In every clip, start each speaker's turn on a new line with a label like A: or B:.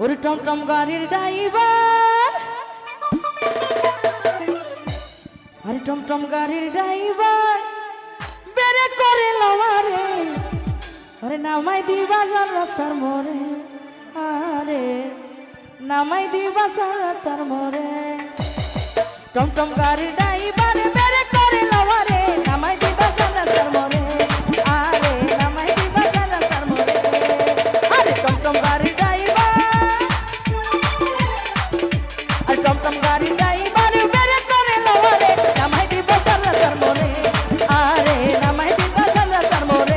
A: ওরে টমটম গাড়ির ড্রাইভার, আরে টমটম গাড়ির ড্রাইভার বেরে করে লওয়ারে, আরে নামাই দিবা রাস্তার মোড়ে, আরে নামাই দিবা রাস্তার মোড়ে। টমটম গাড়ির ড্রাইভার বেরে করে লওয়ারে, নামাই দিবা রাস্তার মোড়ে, আরে নামাই দিবা রাস্তার মোড়ে। আরে টমটম গাড়ির ড্রাইভার, আরে টমটম গাড়ির ড্রাইভার বেরে করে লওয়ারে, নামাই দিবা রাস্তার মোড়ে, আরে নামাই দিবা রাস্তার মোড়ে।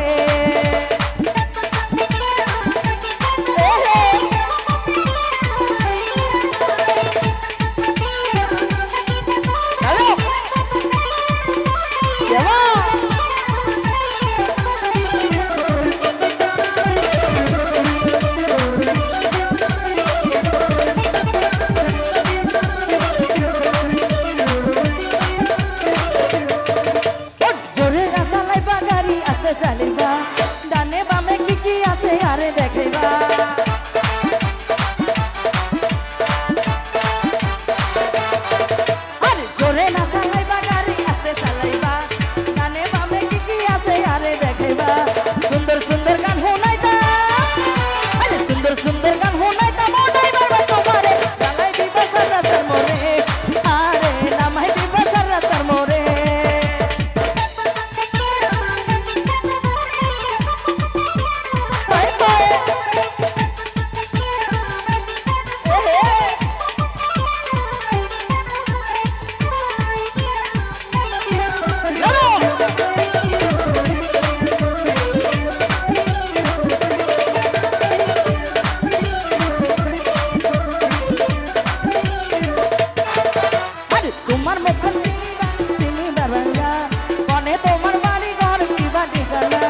A: চালিবা ডানে বামে কি কি আছে আরে দেখবা, আরে জোরে না চালাইবা গাড়ি আস্তে চালাইবা, ডানে বামে কি কি আছে আরে দেখবা। সুন্দর সুন্দর গান শোনাইতা, আরে সুন্দর সুন্দর গান শোনাইতা মোটাই বারবার তোমারে, নামাই দিবা রাস্তার মোড়ে, আরে নামাই দিবা রাস্তার মোড়ে। তোমার মুখে চিনি বারাঙ্গা, কনে তোমার বাড়ি ঘর কিবা ঠিকানা,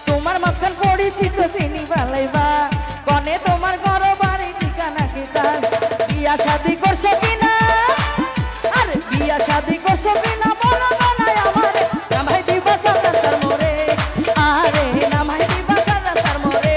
A: তোমার মুখে পরিচিত চিনি বালাইবা, কনে তোমার ঘর বাড়ি ঠিকানা কিতা। বিয়া শাদি করছো কিনা, আরে বিয়া শাদি করছো কিনা বলো নাই আমারে, নামাই দিবা রাস্তার মোড়ে, আরে নামাই দিবা রাস্তার মোড়ে।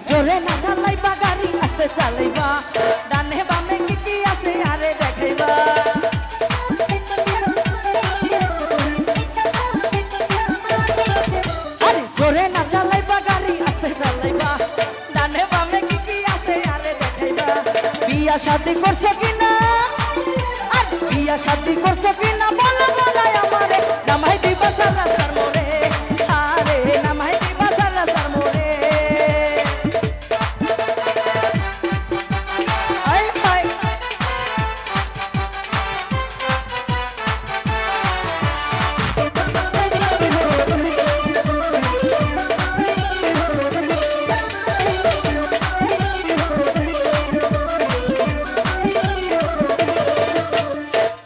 A: জোরে না চালাইবা গাড়ি আস্তে চালাইবা, ডানে বামে কি কি আছে আরে দেখবা। আরে জোরে না চালাইবা গাড়ি আস্তে চালাইবা, ডানে বামে কি কি আছে আরে দেখবা। বিয়া শাদি করছো কিনা, আরে বিয়া শাদি করছো কিনা বলো নাই আমারে, নামাই দিবা রাস্তার মোড়ে, আরে নামাই দিবা রাস্তার মোড়ে।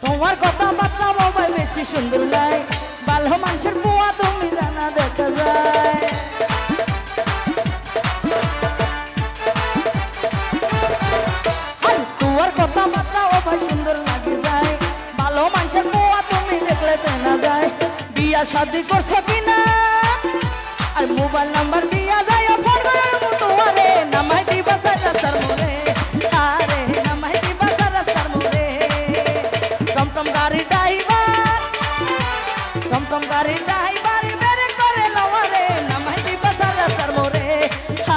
A: তোমার কথাবার্তা মোবাইল বেশি সুন্দর লাই, ভালো মানুষের বুয়া তুমি জানা দেখা যায়। তোমার কথাবার্তা ও ভাই সুন্দর লাগে যায়, ভালো মানুষের বুয়া তুমি দেখলে চেনা যায়। বিয়া শাদি করছো কিনা, আর মোবাইল নাম্বার দিয়া যায় ফোন করার মতো, আরে নামাই দিবা রাস্তার মোড়ে, আরে নামাই দিবা রাস্তার মোড়ে। টমটম গাড়ির ড্রাইভার, টমটম গাড়ির ড্রাইভার বেরে করে লওয়ারে, নামাই দিবা রাস্তার মোড়ে,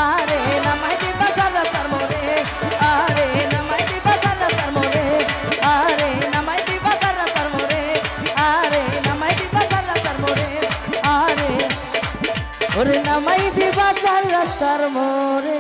A: আরে নামাই দিবা রাস্তার মোড়ে, আরে নামাই দিবা রাস্তার মোড়ে, আরে নামাই দিবা রাস্তার মোড়ে, আরে নামাই দিবা রাস্তার মোড়ে, আরে ওরে নামাই দিবা রাস্তার মোড়ে।